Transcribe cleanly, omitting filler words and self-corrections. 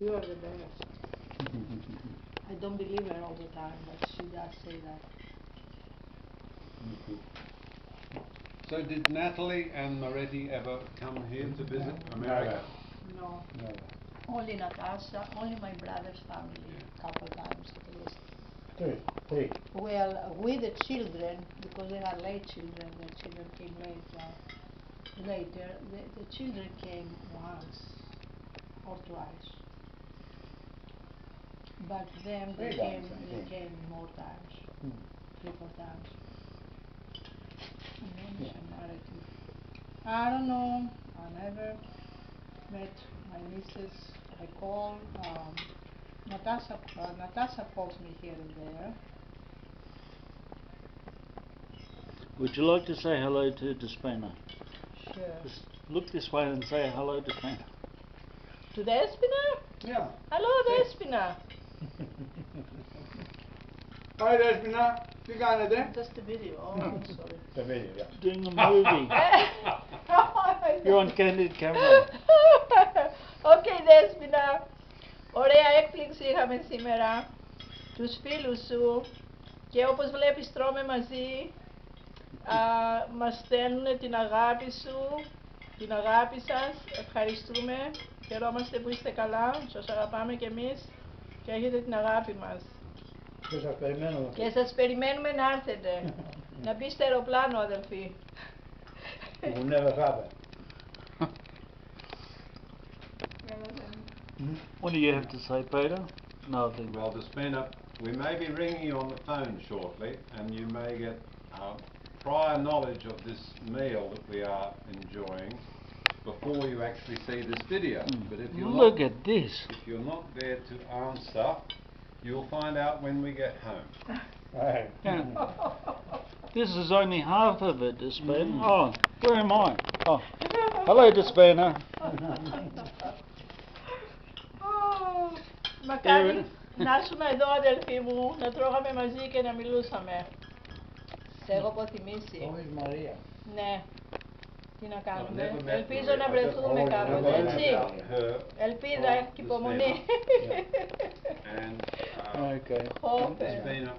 You are the best. I don't believe her all the time, but she does say that. So did Natalie and Moretti ever come here to visit America? No. No. Only Natasha, only my brother's family, couple times at least. Three. Well, with the children, because they are late children, the children came later. The children came once or twice. But them, they came more times, 3, 4 times. And then she married me. I don't know, I never met my nieces. I call, Natasha calls me here and there. Would you like to say hello to Despina? Sure. Just look this way and say hello to Despina. To Despina? Yeah. Hello, Despina. Hi Despina, τι κάνετε? Just a video. Oh, I'm sorry. The video, yeah. Doing a movie. You're on candid camera. Okay, Despina. Ωραία έκπληξη είχαμε σήμερα. Τους φίλους σου. Και όπως βλέπεις τρώμε μαζί. Μας στέλνουν την αγάπη σου. Την αγάπη σας. Ευχαριστούμε. Χαιρόμαστε που είστε καλά. Σας αγαπάμε κι εμείς. Και έχετε την αγάπη μας. Και σας περιμένουμε. Και σας περιμένουμε να έρθετε. Να μπει στο αεροπλάνο, αδελφοί. We'll never have it. What do you have to say, Peter? Nothing. Well, Despina, we may be ringing you on the phone shortly, and you may get prior knowledge of this meal that we are enjoying before you actually see this video. But if you're Look at this. If you're not there to answer, you'll find out when we get home. Right. Yeah. This is only half of it, Despina. Oh, where am I? Oh, hello, Despina. Μακάρι να ήσουν εδώ, αδελφοί μου, να τρώγαμε μαζί και να μιλούσαμε. Σε έχω αποθυμήσει. Always Maria. Ναι. Τι να κάνουμε. I've never met Ελπίζω Maria. να βρεθούμε Always κάποτε, known έτσι. about her Ελπίδα from και υπομονή. And Okay. Hope. Despina,